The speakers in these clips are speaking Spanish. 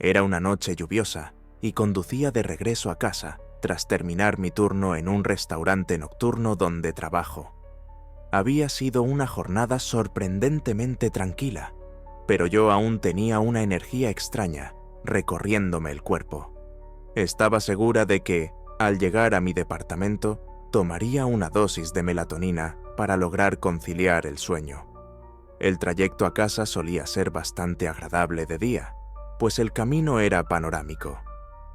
Era una noche lluviosa y conducía de regreso a casa tras terminar mi turno en un restaurante nocturno donde trabajo. Había sido una jornada sorprendentemente tranquila, pero yo aún tenía una energía extraña recorriéndome el cuerpo. Estaba segura de que, al llegar a mi departamento, tomaría una dosis de melatonina para lograr conciliar el sueño. El trayecto a casa solía ser bastante agradable de día, pues el camino era panorámico.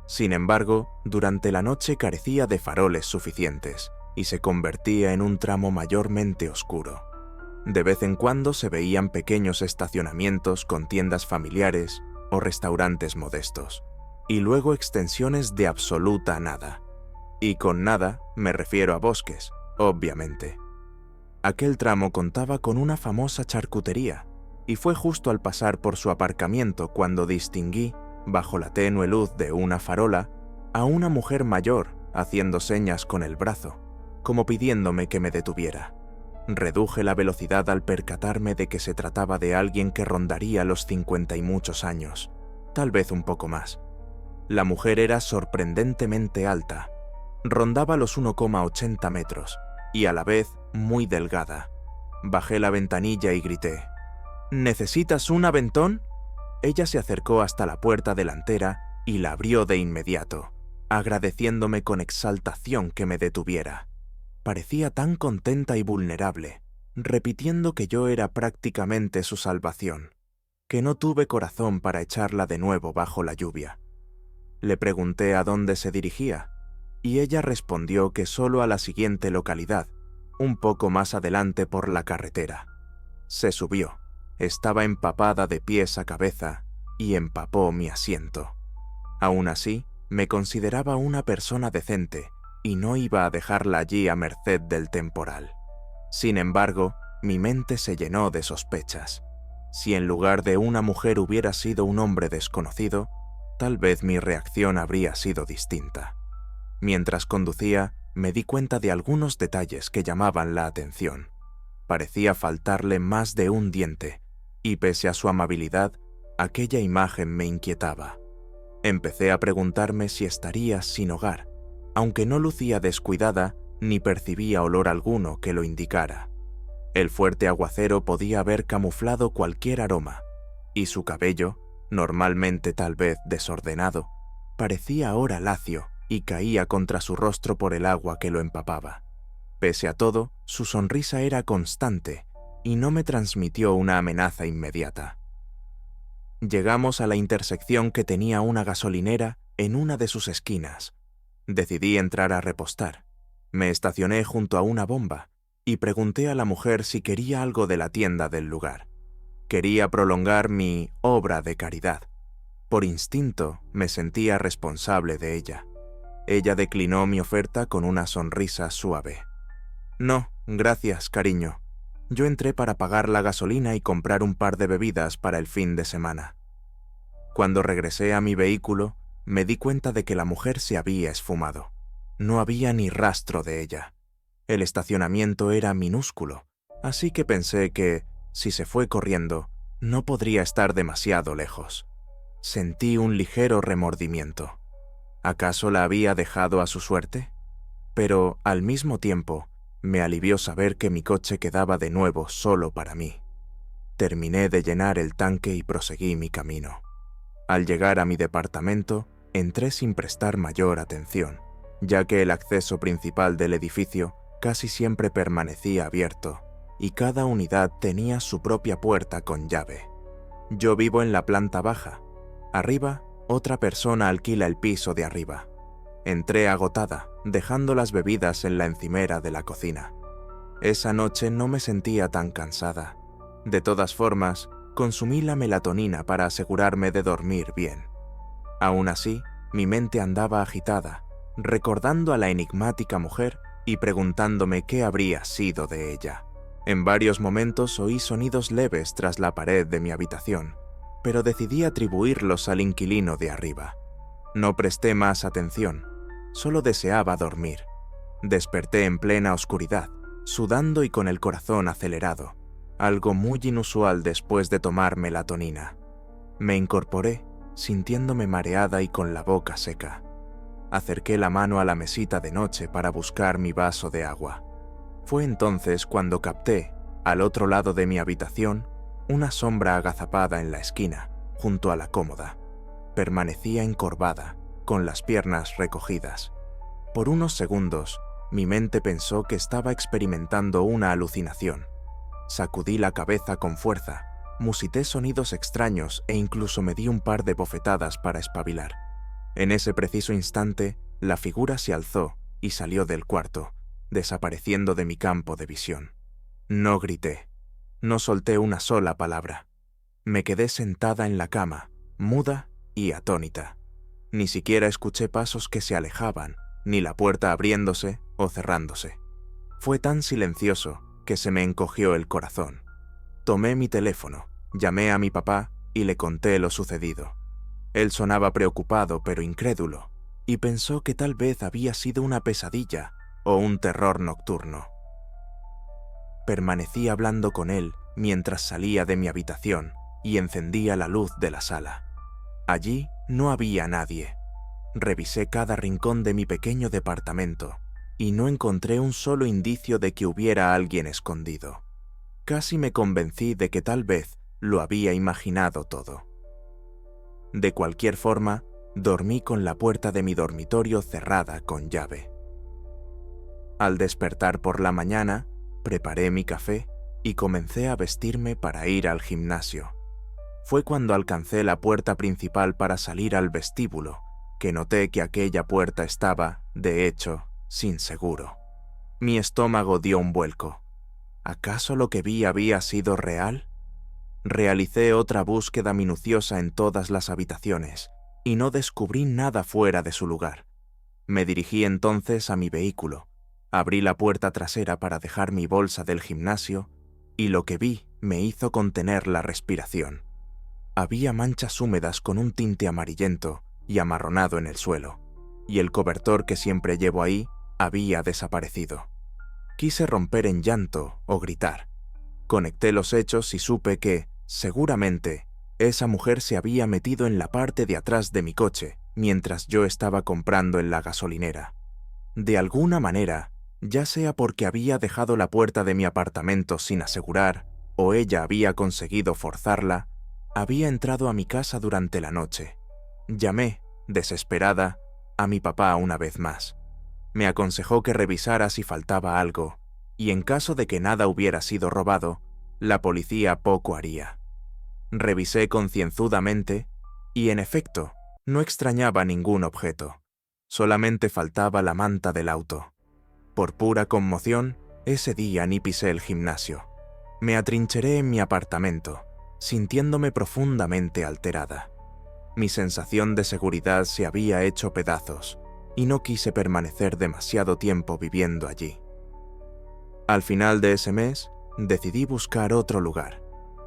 Sin embargo, durante la noche carecía de faroles suficientes y se convertía en un tramo mayormente oscuro. De vez en cuando se veían pequeños estacionamientos con tiendas familiares o restaurantes modestos, y luego extensiones de absoluta nada. Y con nada me refiero a bosques, obviamente. Aquel tramo contaba con una famosa charcutería, y fue justo al pasar por su aparcamiento cuando distinguí, bajo la tenue luz de una farola, a una mujer mayor haciendo señas con el brazo, como pidiéndome que me detuviera. Reduje la velocidad al percatarme de que se trataba de alguien que rondaría los 50 y muchos años, tal vez un poco más. La mujer era sorprendentemente alta, rondaba los 1,80 metros y a la vez muy delgada. Bajé la ventanilla y grité: ¿necesitas un aventón? Ella se acercó hasta la puerta delantera y la abrió de inmediato, agradeciéndome con exaltación que me detuviera. Parecía tan contenta y vulnerable, repitiendo que yo era prácticamente su salvación, que no tuve corazón para echarla de nuevo bajo la lluvia. Le pregunté a dónde se dirigía, y ella respondió que solo a la siguiente localidad, un poco más adelante por la carretera. Se subió, estaba empapada de pies a cabeza y empapó mi asiento. Aún así, me consideraba una persona decente y no iba a dejarla allí a merced del temporal. Sin embargo, mi mente se llenó de sospechas. Si en lugar de una mujer hubiera sido un hombre desconocido, tal vez mi reacción habría sido distinta. Mientras conducía, me di cuenta de algunos detalles que llamaban la atención. Parecía faltarle más de un diente, y pese a su amabilidad, aquella imagen me inquietaba. Empecé a preguntarme si estaría sin hogar, aunque no lucía descuidada ni percibía olor alguno que lo indicara. El fuerte aguacero podía haber camuflado cualquier aroma, y su cabello, normalmente tal vez desordenado, parecía ahora lacio y caía contra su rostro por el agua que lo empapaba. Pese a todo, su sonrisa era constante y no me transmitió una amenaza inmediata. Llegamos a la intersección que tenía una gasolinera en una de sus esquinas. Decidí entrar a repostar. Me estacioné junto a una bomba y pregunté a la mujer si quería algo de la tienda del lugar. Quería prolongar mi obra de caridad. Por instinto, me sentía responsable de ella. Ella declinó mi oferta con una sonrisa suave. No, gracias, cariño. Yo entré para pagar la gasolina y comprar un par de bebidas para el fin de semana. Cuando regresé a mi vehículo, me di cuenta de que la mujer se había esfumado. No había ni rastro de ella. El estacionamiento era minúsculo, así que pensé que, si se fue corriendo, no podría estar demasiado lejos. Sentí un ligero remordimiento. ¿Acaso la había dejado a su suerte? Pero, al mismo tiempo, me alivió saber que mi coche quedaba de nuevo solo para mí. Terminé de llenar el tanque y proseguí mi camino. Al llegar a mi departamento, entré sin prestar mayor atención, ya que el acceso principal del edificio casi siempre permanecía abierto y cada unidad tenía su propia puerta con llave. Yo vivo en la planta baja. Arriba, otra persona alquila el piso de arriba. Entré agotada, dejando las bebidas en la encimera de la cocina. Esa noche no me sentía tan cansada. De todas formas, consumí la melatonina para asegurarme de dormir bien. Aún así, mi mente andaba agitada, recordando a la enigmática mujer y preguntándome qué habría sido de ella. En varios momentos oí sonidos leves tras la pared de mi habitación, pero decidí atribuirlos al inquilino de arriba. No presté más atención, solo deseaba dormir. Desperté en plena oscuridad, sudando y con el corazón acelerado, algo muy inusual después de tomar melatonina. Me incorporé, sintiéndome mareada y con la boca seca. Acerqué la mano a la mesita de noche para buscar mi vaso de agua. Fue entonces cuando capté, al otro lado de mi habitación, una sombra agazapada en la esquina, junto a la cómoda. Permanecía encorvada, con las piernas recogidas. Por unos segundos, mi mente pensó que estaba experimentando una alucinación. Sacudí la cabeza con fuerza, musité sonidos extraños e incluso me di un par de bofetadas para espabilar. En ese preciso instante, la figura se alzó y salió del cuarto, desapareciendo de mi campo de visión. No grité, no solté una sola palabra. Me quedé sentada en la cama, muda y atónita. Ni siquiera escuché pasos que se alejaban, ni la puerta abriéndose o cerrándose. Fue tan silencioso que se me encogió el corazón. Tomé mi teléfono, llamé a mi papá y le conté lo sucedido. Él sonaba preocupado pero incrédulo, y pensó que tal vez había sido una pesadilla o un terror nocturno. Permanecí hablando con él mientras salía de mi habitación y encendía la luz de la sala. Allí no había nadie. Revisé cada rincón de mi pequeño departamento y no encontré un solo indicio de que hubiera alguien escondido. Casi me convencí de que tal vez lo había imaginado todo. De cualquier forma, dormí con la puerta de mi dormitorio cerrada con llave. Al despertar por la mañana, preparé mi café y comencé a vestirme para ir al gimnasio. Fue cuando alcancé la puerta principal para salir al vestíbulo que noté que aquella puerta estaba, de hecho, sin seguro. Mi estómago dio un vuelco. ¿Acaso lo que vi había sido real? Realicé otra búsqueda minuciosa en todas las habitaciones y no descubrí nada fuera de su lugar. Me dirigí entonces a mi vehículo, abrí la puerta trasera para dejar mi bolsa del gimnasio y lo que vi me hizo contener la respiración. Había manchas húmedas con un tinte amarillento y amarronado en el suelo, y el cobertor que siempre llevo ahí había desaparecido. Quise romper en llanto o gritar. Conecté los hechos y supe que, seguramente, esa mujer se había metido en la parte de atrás de mi coche mientras yo estaba comprando en la gasolinera. De alguna manera, ya sea porque había dejado la puerta de mi apartamento sin asegurar o ella había conseguido forzarla, había entrado a mi casa durante la noche. Llamé, desesperada, a mi papá una vez más. Me aconsejó que revisara si faltaba algo, y en caso de que nada hubiera sido robado, la policía poco haría. Revisé concienzudamente, y en efecto, no extrañaba ningún objeto. Solamente faltaba la manta del auto. Por pura conmoción, ese día ni pisé el gimnasio. Me atrincheré en mi apartamento, sintiéndome profundamente alterada. Mi sensación de seguridad se había hecho pedazos y no quise permanecer demasiado tiempo viviendo allí. Al final de ese mes, decidí buscar otro lugar.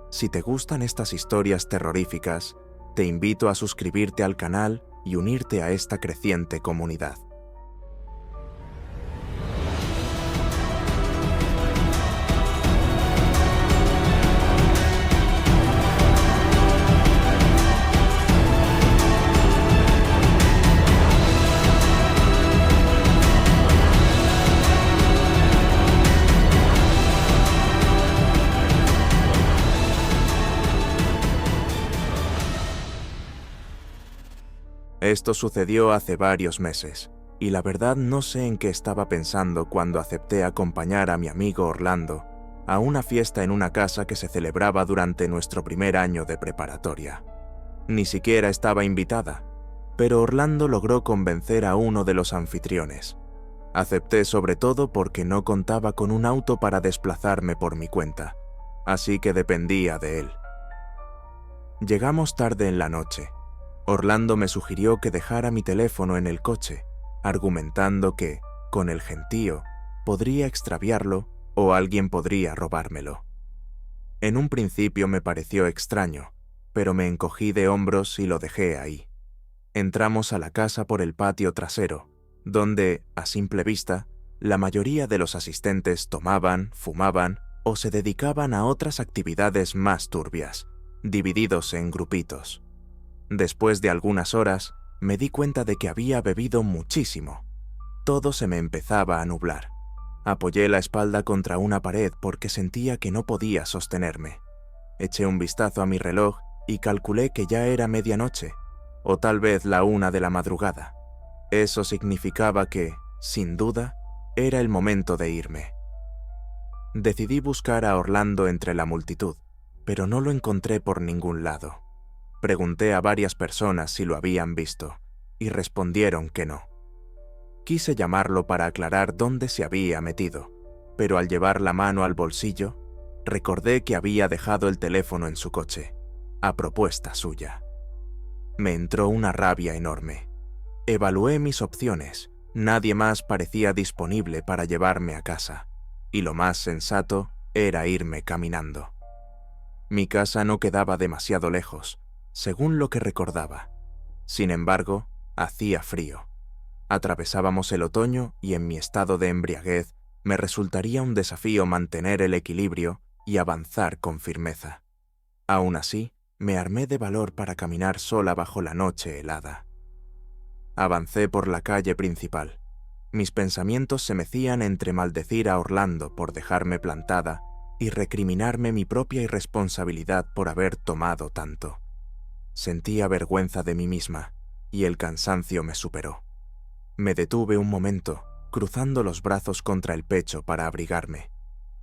Si te gustan estas historias terroríficas, te invito a suscribirte al canal y unirte a esta creciente comunidad. Esto sucedió hace varios meses, y la verdad no sé en qué estaba pensando cuando acepté acompañar a mi amigo Orlando a una fiesta en una casa que se celebraba durante nuestro primer año de preparatoria. Ni siquiera estaba invitada, pero Orlando logró convencer a uno de los anfitriones. Acepté sobre todo porque no contaba con un auto para desplazarme por mi cuenta, así que dependía de él. Llegamos tarde en la noche. Orlando me sugirió que dejara mi teléfono en el coche, argumentando que, con el gentío, podría extraviarlo o alguien podría robármelo. En un principio me pareció extraño, pero me encogí de hombros y lo dejé ahí. Entramos a la casa por el patio trasero, donde, a simple vista, la mayoría de los asistentes tomaban, fumaban o se dedicaban a otras actividades más turbias, divididos en grupitos. Después de algunas horas, me di cuenta de que había bebido muchísimo. Todo se me empezaba a nublar. Apoyé la espalda contra una pared porque sentía que no podía sostenerme. Eché un vistazo a mi reloj y calculé que ya era medianoche, o tal vez la 1 de la madrugada. Eso significaba que, sin duda, era el momento de irme. Decidí buscar a Orlando entre la multitud, pero no lo encontré por ningún lado. Pregunté a varias personas si lo habían visto, y respondieron que no. Quise llamarlo para aclarar dónde se había metido, pero al llevar la mano al bolsillo, recordé que había dejado el teléfono en su coche, a propuesta suya. Me entró una rabia enorme. Evalué mis opciones. Nadie más parecía disponible para llevarme a casa, y lo más sensato era irme caminando. Mi casa no quedaba demasiado lejos, según lo que recordaba. Sin embargo, hacía frío. Atravesábamos el otoño y en mi estado de embriaguez me resultaría un desafío mantener el equilibrio y avanzar con firmeza. Aún así, me armé de valor para caminar sola bajo la noche helada. Avancé por la calle principal. Mis pensamientos se mecían entre maldecir a Orlando por dejarme plantada y recriminarme mi propia irresponsabilidad por haber tomado tanto. Sentía vergüenza de mí misma y el cansancio me superó. Me detuve un momento, cruzando los brazos contra el pecho para abrigarme.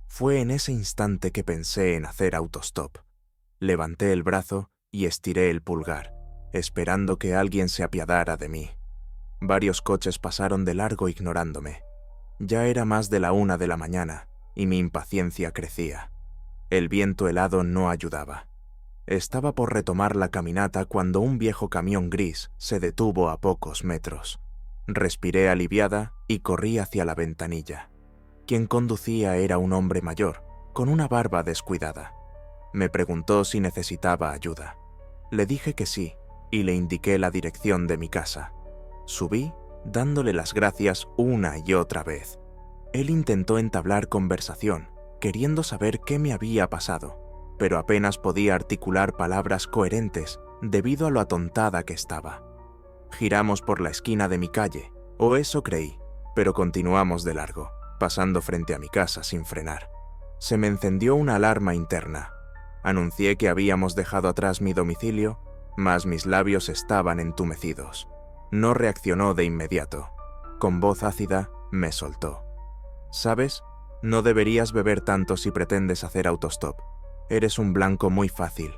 Fue en ese instante que pensé en hacer autostop. Levanté el brazo y estiré el pulgar, esperando que alguien se apiadara de mí. Varios coches pasaron de largo ignorándome. Ya era más de la 1 de la mañana y mi impaciencia crecía. El viento helado no ayudaba. Estaba por retomar la caminata cuando un viejo camión gris se detuvo a pocos metros. Respiré aliviada y corrí hacia la ventanilla. Quien conducía era un hombre mayor, con una barba descuidada. Me preguntó si necesitaba ayuda. Le dije que sí, y le indiqué la dirección de mi casa. Subí, dándole las gracias una y otra vez. Él intentó entablar conversación, queriendo saber qué me había pasado, pero apenas podía articular palabras coherentes debido a lo atontada que estaba. Giramos por la esquina de mi calle, o eso creí, pero continuamos de largo, pasando frente a mi casa sin frenar. Se me encendió una alarma interna. Anuncié que habíamos dejado atrás mi domicilio, mas mis labios estaban entumecidos. No reaccionó de inmediato. Con voz ácida, me soltó. ¿Sabes? No deberías beber tanto si pretendes hacer autostop. Eres un blanco muy fácil.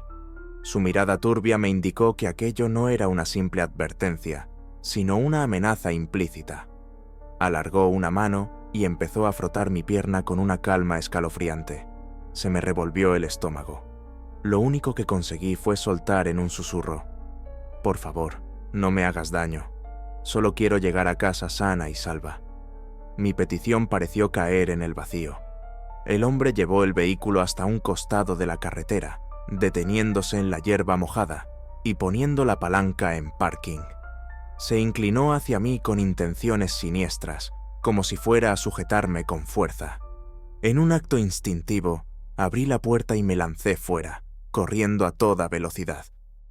Su mirada turbia me indicó que aquello no era una simple advertencia, sino una amenaza implícita. Alargó una mano y empezó a frotar mi pierna con una calma escalofriante. Se me revolvió el estómago. Lo único que conseguí fue soltar en un susurro: «Por favor, no me hagas daño. Solo quiero llegar a casa sana y salva». Mi petición pareció caer en el vacío. El hombre llevó el vehículo hasta un costado de la carretera, deteniéndose en la hierba mojada y poniendo la palanca en parking. Se inclinó hacia mí con intenciones siniestras, como si fuera a sujetarme con fuerza. En un acto instintivo, abrí la puerta y me lancé fuera, corriendo a toda velocidad.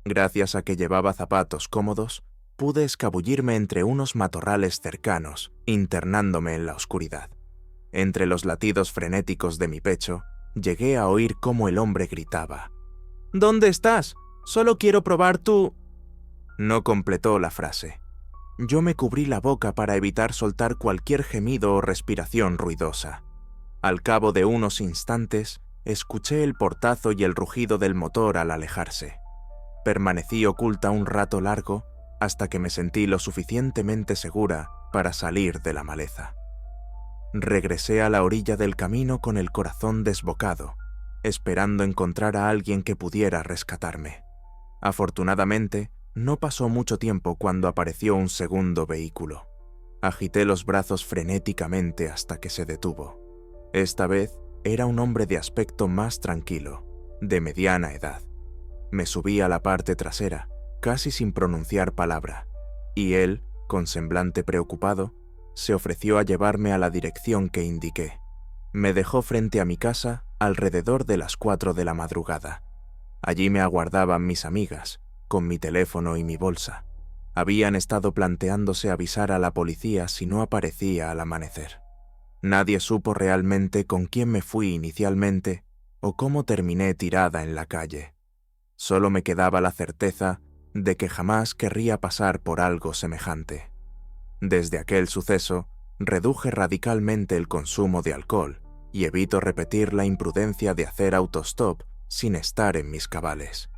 Gracias a que llevaba zapatos cómodos, pude escabullirme entre unos matorrales cercanos, internándome en la oscuridad. Entre los latidos frenéticos de mi pecho, llegué a oír cómo el hombre gritaba: «¿Dónde estás? Solo quiero probar tu...». No completó la frase. Yo me cubrí la boca para evitar soltar cualquier gemido o respiración ruidosa. Al cabo de unos instantes, escuché el portazo y el rugido del motor al alejarse. Permanecí oculta un rato largo hasta que me sentí lo suficientemente segura para salir de la maleza. Regresé a la orilla del camino con el corazón desbocado, esperando encontrar a alguien que pudiera rescatarme. Afortunadamente, no pasó mucho tiempo cuando apareció un segundo vehículo. Agité los brazos frenéticamente hasta que se detuvo. Esta vez era un hombre de aspecto más tranquilo, de mediana edad. Me subí a la parte trasera, casi sin pronunciar palabra, y él, con semblante preocupado, se ofreció a llevarme a la dirección que indiqué. Me dejó frente a mi casa alrededor de las 4 de la madrugada. Allí me aguardaban mis amigas, con mi teléfono y mi bolsa. Habían estado planteándose avisar a la policía si no aparecía al amanecer. Nadie supo realmente con quién me fui inicialmente o cómo terminé tirada en la calle. Solo me quedaba la certeza de que jamás querría pasar por algo semejante. Desde aquel suceso, reduje radicalmente el consumo de alcohol y evito repetir la imprudencia de hacer autostop sin estar en mis cabales.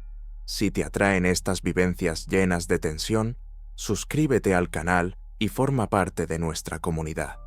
Si te atraen estas vivencias llenas de tensión, suscríbete al canal y forma parte de nuestra comunidad.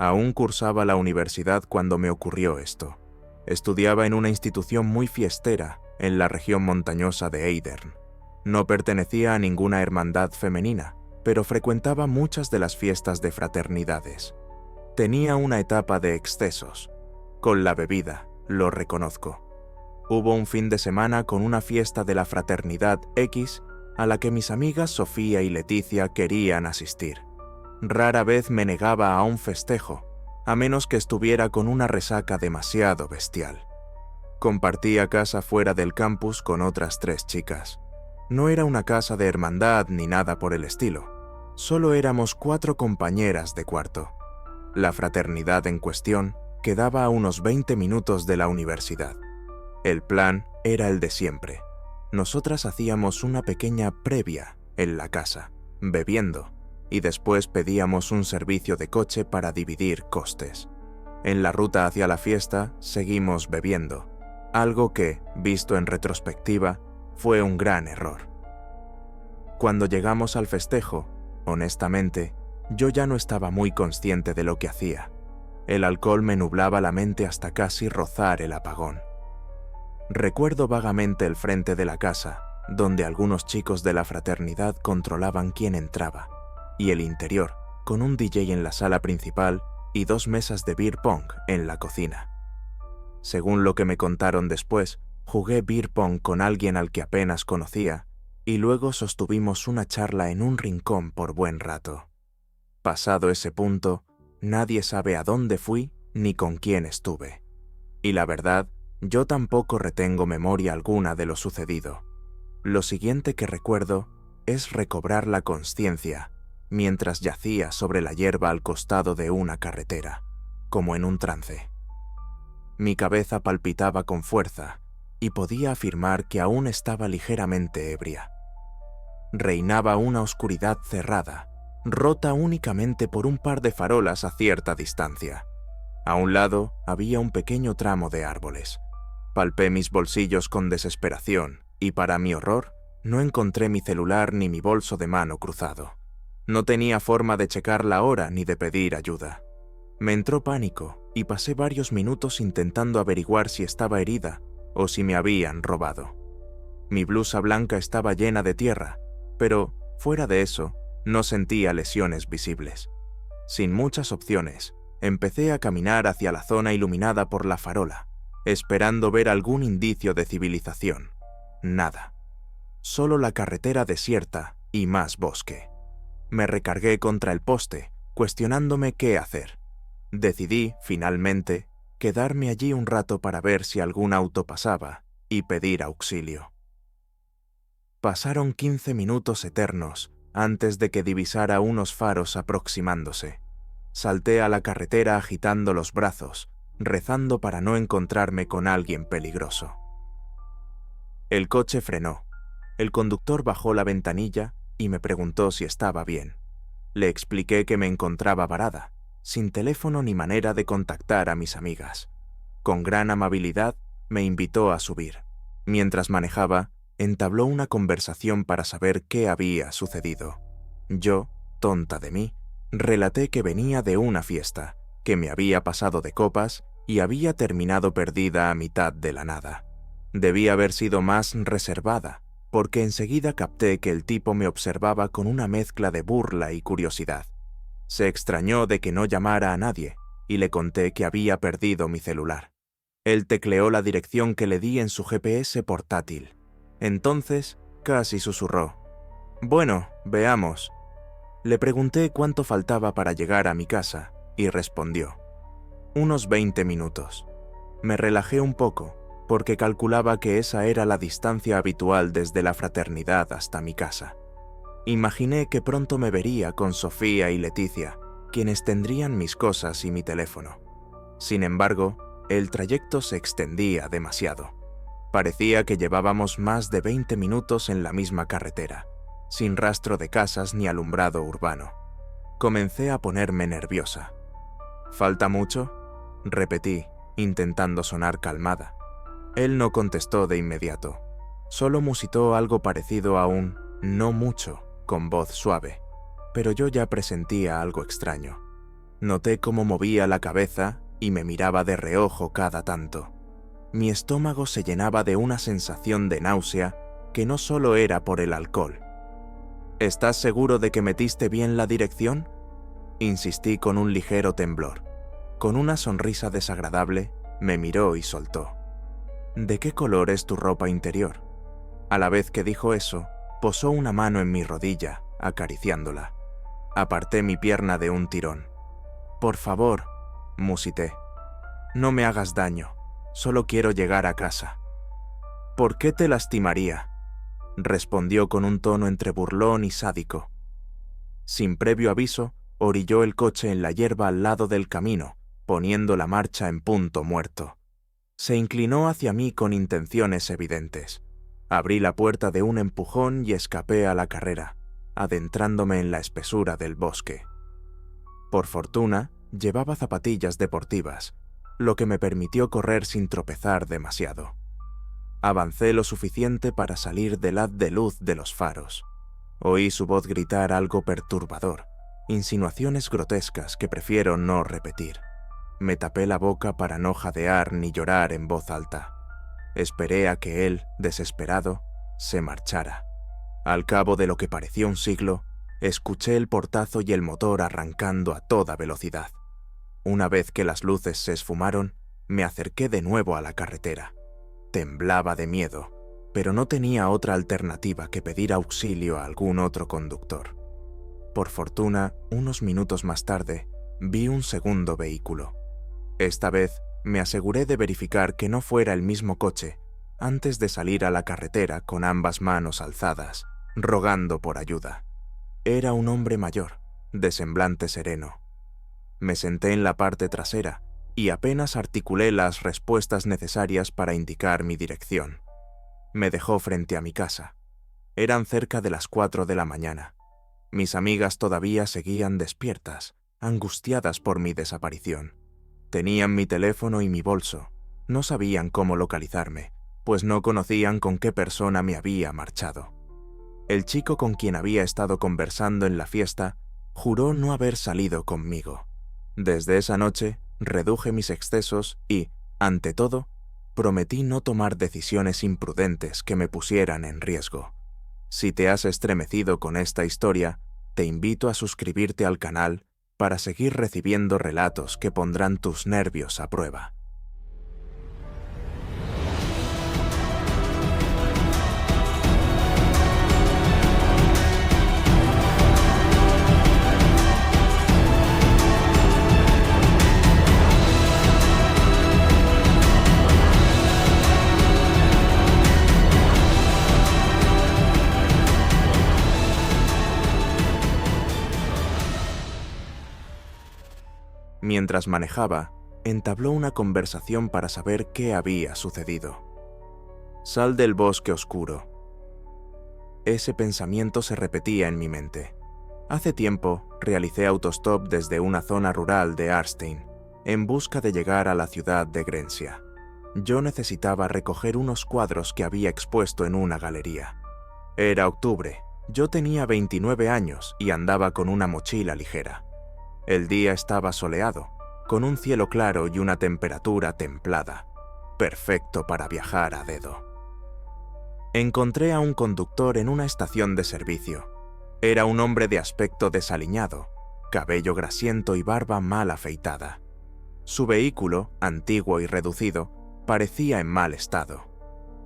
Aún cursaba la universidad cuando me ocurrió esto. Estudiaba en una institución muy fiestera en la región montañosa de Eidern. No pertenecía a ninguna hermandad femenina, pero frecuentaba muchas de las fiestas de fraternidades. Tenía una etapa de excesos. Con la bebida, lo reconozco. Hubo un fin de semana con una fiesta de la fraternidad X a la que mis amigas Sofía y Leticia querían asistir. Rara vez me negaba a un festejo, a menos que estuviera con una resaca demasiado bestial. Compartía casa fuera del campus con otras 3 chicas. No era una casa de hermandad ni nada por el estilo. Solo éramos 4 compañeras de cuarto. La fraternidad en cuestión quedaba a unos 20 minutos de la universidad. El plan era el de siempre. Nosotras hacíamos una pequeña previa en la casa, bebiendo, y después pedíamos un servicio de coche para dividir costes. En la ruta hacia la fiesta seguimos bebiendo, algo que, visto en retrospectiva, fue un gran error. Cuando llegamos al festejo, honestamente, yo ya no estaba muy consciente de lo que hacía. El alcohol me nublaba la mente hasta casi rozar el apagón. Recuerdo vagamente el frente de la casa, donde algunos chicos de la fraternidad controlaban quién entraba, y el interior, con un DJ en la sala principal y 2 mesas de beer pong en la cocina. Según lo que me contaron después, jugué beer pong con alguien al que apenas conocía, y luego sostuvimos una charla en un rincón por buen rato. Pasado ese punto, nadie sabe a dónde fui ni con quién estuve. Y la verdad, yo tampoco retengo memoria alguna de lo sucedido. Lo siguiente que recuerdo es recobrar la consciencia mientras yacía sobre la hierba al costado de una carretera, como en un trance. Mi cabeza palpitaba con fuerza y podía afirmar que aún estaba ligeramente ebria. Reinaba una oscuridad cerrada, rota únicamente por un par de farolas a cierta distancia. A un lado había un pequeño tramo de árboles. Palpé mis bolsillos con desesperación y, para mi horror, no encontré mi celular ni mi bolso de mano cruzado. No tenía forma de checar la hora ni de pedir ayuda. Me entró pánico y pasé varios minutos intentando averiguar si estaba herida o si me habían robado. Mi blusa blanca estaba llena de tierra, pero, fuera de eso, no sentía lesiones visibles. Sin muchas opciones, empecé a caminar hacia la zona iluminada por la farola, esperando ver algún indicio de civilización. Nada. Solo la carretera desierta y más bosque. Me recargué contra el poste, cuestionándome qué hacer. Decidí, finalmente, quedarme allí un rato para ver si algún auto pasaba y pedir auxilio. Pasaron 15 minutos eternos antes de que divisara unos faros aproximándose. Salté a la carretera agitando los brazos, rezando para no encontrarme con alguien peligroso. El coche frenó. El conductor bajó la ventanilla y me preguntó si estaba bien. Le expliqué que me encontraba varada, sin teléfono ni manera de contactar a mis amigas. Con gran amabilidad me invitó a subir. Mientras manejaba, entabló una conversación para saber qué había sucedido. Yo, tonta de mí, relaté que venía de una fiesta, que me había pasado de copas y había terminado perdida a mitad de la nada. Debía haber sido más reservada, porque enseguida capté que el tipo me observaba con una mezcla de burla y curiosidad. Se extrañó de que no llamara a nadie y le conté que había perdido mi celular. Él tecleó la dirección que le di en su GPS portátil. Entonces, casi susurró: «Bueno, veamos». Le pregunté cuánto faltaba para llegar a mi casa y respondió: «Unos 20 minutos». Me relajé un poco, porque calculaba que esa era la distancia habitual desde la fraternidad hasta mi casa. Imaginé que pronto me vería con Sofía y Leticia, quienes tendrían mis cosas y mi teléfono. Sin embargo, el trayecto se extendía demasiado. Parecía que llevábamos más de 20 minutos en la misma carretera, sin rastro de casas ni alumbrado urbano. Comencé a ponerme nerviosa. «¿Falta mucho?», repetí, intentando sonar calmada. Él no contestó de inmediato. Solo musitó algo parecido a un «no mucho», con voz suave, pero yo ya presentía algo extraño. Noté cómo movía la cabeza y me miraba de reojo cada tanto. Mi estómago se llenaba de una sensación de náusea que no solo era por el alcohol. «¿Estás seguro de que metiste bien la dirección?», insistí con un ligero temblor. Con una sonrisa desagradable, me miró y soltó: «¿De qué color es tu ropa interior?». A la vez que dijo eso, posó una mano en mi rodilla, acariciándola. Aparté mi pierna de un tirón. «Por favor», musité, «no me hagas daño, solo quiero llegar a casa». «¿Por qué te lastimaría?», respondió con un tono entre burlón y sádico. Sin previo aviso, orilló el coche en la hierba al lado del camino, poniendo la marcha en punto muerto. Se inclinó hacia mí con intenciones evidentes. Abrí la puerta de un empujón y escapé a la carrera, adentrándome en la espesura del bosque. Por fortuna, llevaba zapatillas deportivas, lo que me permitió correr sin tropezar demasiado. Avancé lo suficiente para salir del haz de luz de los faros. Oí su voz gritar algo perturbador, insinuaciones grotescas que prefiero no repetir. Me tapé la boca para no jadear ni llorar en voz alta. Esperé a que él, desesperado, se marchara. Al cabo de lo que pareció un siglo, escuché el portazo y el motor arrancando a toda velocidad. Una vez que las luces se esfumaron, me acerqué de nuevo a la carretera. Temblaba de miedo, pero no tenía otra alternativa que pedir auxilio a algún otro conductor. Por fortuna, unos minutos más tarde, vi un segundo vehículo. Esta vez, me aseguré de verificar que no fuera el mismo coche antes de salir a la carretera con ambas manos alzadas, rogando por ayuda. Era un hombre mayor, de semblante sereno. Me senté en la parte trasera y apenas articulé las respuestas necesarias para indicar mi dirección. Me dejó frente a mi casa. Eran cerca de las 4 de la mañana. Mis amigas todavía seguían despiertas, angustiadas por mi desaparición. Tenían mi teléfono y mi bolso. No sabían cómo localizarme, pues no conocían con qué persona me había marchado. El chico con quien había estado conversando en la fiesta juró no haber salido conmigo. Desde esa noche, reduje mis excesos y, ante todo, prometí no tomar decisiones imprudentes que me pusieran en riesgo. Si te has estremecido con esta historia, te invito a suscribirte al canal para seguir recibiendo relatos que pondrán tus nervios a prueba. Mientras manejaba, entabló una conversación para saber qué había sucedido. «Sal del bosque oscuro». Ese pensamiento se repetía en mi mente. Hace tiempo, realicé autostop desde una zona rural de Arstein, en busca de llegar a la ciudad de Grencia. Yo necesitaba recoger unos cuadros que había expuesto en una galería. Era octubre, yo tenía 29 años y andaba con una mochila ligera. El día estaba soleado, con un cielo claro y una temperatura templada, perfecto para viajar a dedo. Encontré a un conductor en una estación de servicio. Era un hombre de aspecto desaliñado, cabello grasiento y barba mal afeitada. Su vehículo, antiguo y reducido, parecía en mal estado.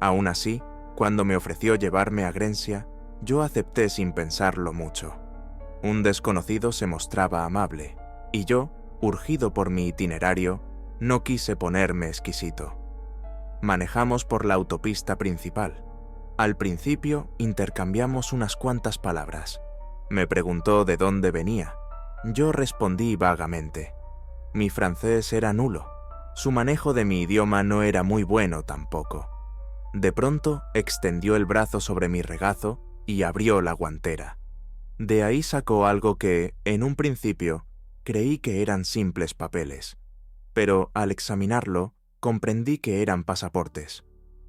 Aún así, cuando me ofreció llevarme a Grencia, yo acepté sin pensarlo mucho. Un desconocido se mostraba amable, y yo, urgido por mi itinerario, no quise ponerme exquisito. Manejamos por la autopista principal. Al principio intercambiamos unas cuantas palabras. Me preguntó de dónde venía. Yo respondí vagamente. Mi francés era nulo. Su manejo de mi idioma no era muy bueno tampoco. De pronto extendió el brazo sobre mi regazo y abrió la guantera. De ahí sacó algo que, en un principio, creí que eran simples papeles. Pero al examinarlo, comprendí que eran pasaportes.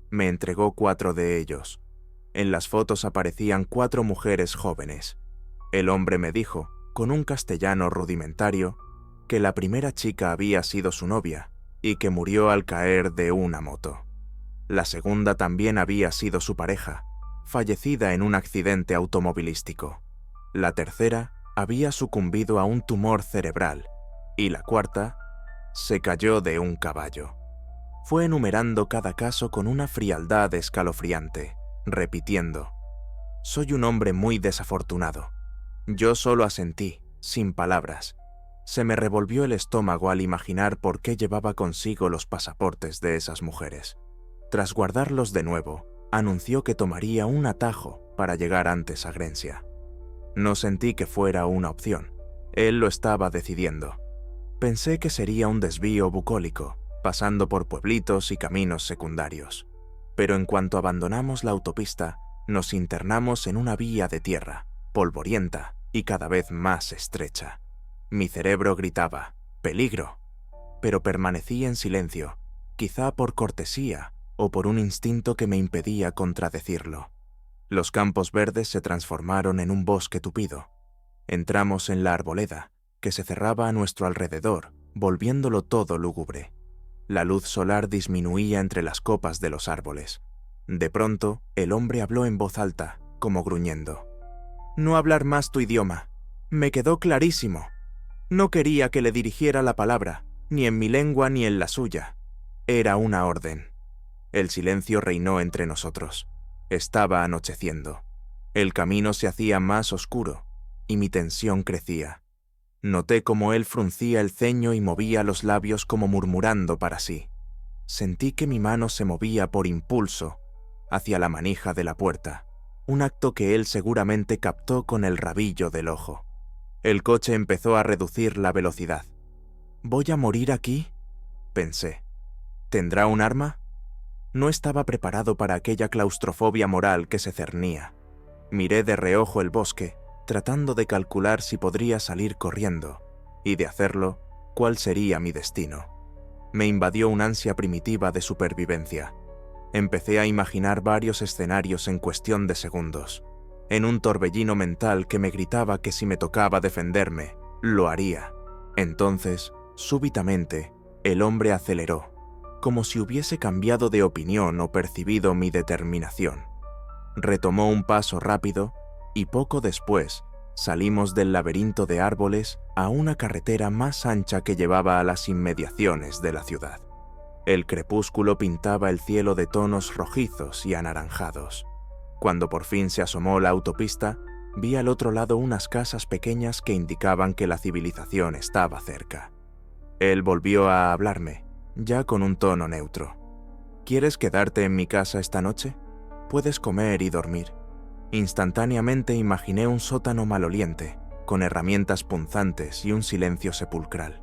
Me entregó 4 de ellos. En las fotos aparecían 4 mujeres jóvenes. El hombre me dijo, con un castellano rudimentario, que la primera chica había sido su novia y que murió al caer de una moto. La segunda también había sido su pareja, fallecida en un accidente automovilístico. La tercera había sucumbido a un tumor cerebral y la cuarta se cayó de un caballo. Fue enumerando cada caso con una frialdad escalofriante, repitiendo: «Soy un hombre muy desafortunado». Yo solo asentí, sin palabras. Se me revolvió el estómago al imaginar por qué llevaba consigo los pasaportes de esas mujeres. Tras guardarlos de nuevo, anunció que tomaría un atajo para llegar antes a Grencia. No sentí que fuera una opción. Él lo estaba decidiendo. Pensé que sería un desvío bucólico, pasando por pueblitos y caminos secundarios. Pero en cuanto abandonamos la autopista, nos internamos en una vía de tierra, polvorienta y cada vez más estrecha. Mi cerebro gritaba: «¡Peligro!», pero permanecí en silencio, quizá por cortesía o por un instinto que me impedía contradecirlo. Los campos verdes se transformaron en un bosque tupido. Entramos en la arboleda, que se cerraba a nuestro alrededor, volviéndolo todo lúgubre. La luz solar disminuía entre las copas de los árboles. De pronto, el hombre habló en voz alta, como gruñendo: «No hablar más tu idioma. Me quedó clarísimo. No quería que le dirigiera la palabra, ni en mi lengua ni en la suya. Era una orden». El silencio reinó entre nosotros. Estaba anocheciendo. El camino se hacía más oscuro, y mi tensión crecía. Noté cómo él fruncía el ceño y movía los labios como murmurando para sí. Sentí que mi mano se movía por impulso hacia la manija de la puerta, un acto que él seguramente captó con el rabillo del ojo. El coche empezó a reducir la velocidad. «¿Voy a morir aquí?», pensé. «¿Tendrá un arma?». No estaba preparado para aquella claustrofobia moral que se cernía. Miré de reojo el bosque, tratando de calcular si podría salir corriendo, y de hacerlo, cuál sería mi destino. Me invadió una ansia primitiva de supervivencia. Empecé a imaginar varios escenarios en cuestión de segundos, en un torbellino mental que me gritaba que si me tocaba defenderme, lo haría. Entonces, súbitamente, el hombre aceleró, como si hubiese cambiado de opinión o percibido mi determinación. Retomó un paso rápido y poco después salimos del laberinto de árboles a una carretera más ancha que llevaba a las inmediaciones de la ciudad. El crepúsculo pintaba el cielo de tonos rojizos y anaranjados. Cuando por fin se asomó la autopista, vi al otro lado unas casas pequeñas que indicaban que la civilización estaba cerca. Él volvió a hablarme, ya con un tono neutro. «¿Quieres quedarte en mi casa esta noche? Puedes comer y dormir». Instantáneamente imaginé un sótano maloliente, con herramientas punzantes y un silencio sepulcral.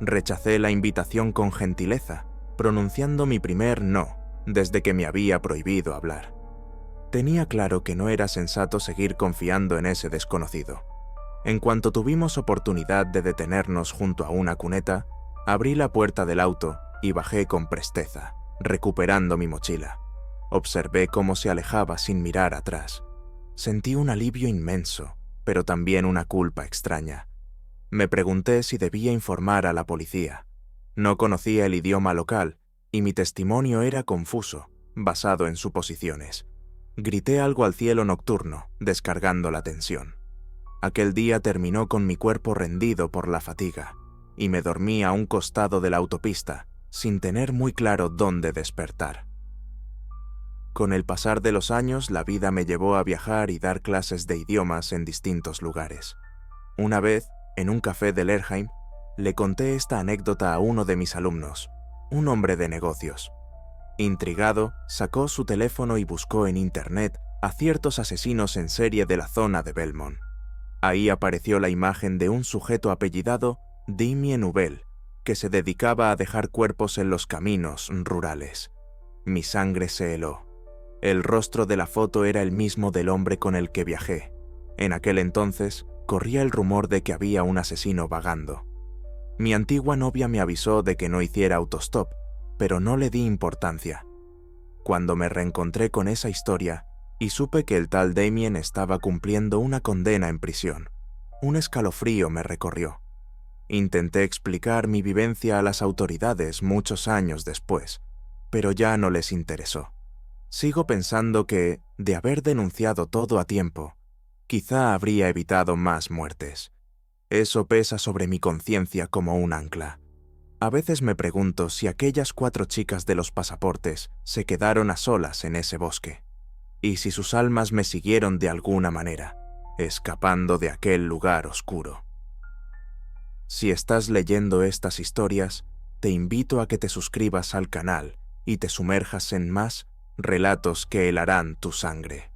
Rechacé la invitación con gentileza, pronunciando mi primer no, desde que me había prohibido hablar. Tenía claro que no era sensato seguir confiando en ese desconocido. En cuanto tuvimos oportunidad de detenernos junto a una cuneta, abrí la puerta del auto y bajé con presteza, recuperando mi mochila. Observé cómo se alejaba sin mirar atrás. Sentí un alivio inmenso, pero también una culpa extraña. Me pregunté si debía informar a la policía. No conocía el idioma local y mi testimonio era confuso, basado en suposiciones. Grité algo al cielo nocturno, descargando la tensión. Aquel día terminó con mi cuerpo rendido por la fatiga, y me dormí a un costado de la autopista, sin tener muy claro dónde despertar. Con el pasar de los años, la vida me llevó a viajar y dar clases de idiomas en distintos lugares. Una vez, en un café de Lerheim, le conté esta anécdota a uno de mis alumnos, un hombre de negocios. Intrigado, sacó su teléfono y buscó en internet a ciertos asesinos en serie de la zona de Belmont. Ahí apareció la imagen de un sujeto apellidado Damien Ubel, que se dedicaba a dejar cuerpos en los caminos rurales. Mi sangre se heló. El rostro de la foto era el mismo del hombre con el que viajé. En aquel entonces, corría el rumor de que había un asesino vagando. Mi antigua novia me avisó de que no hiciera autostop, pero no le di importancia. Cuando me reencontré con esa historia y supe que el tal Damien estaba cumpliendo una condena en prisión, un escalofrío me recorrió. Intenté explicar mi vivencia a las autoridades muchos años después, pero ya no les interesó. Sigo pensando que, de haber denunciado todo a tiempo, quizá habría evitado más muertes. Eso pesa sobre mi conciencia como un ancla. A veces me pregunto si aquellas 4 chicas de los pasaportes se quedaron a solas en ese bosque, y si sus almas me siguieron de alguna manera, escapando de aquel lugar oscuro. Si estás leyendo estas historias, te invito a que te suscribas al canal y te sumerjas en más relatos que helarán tu sangre.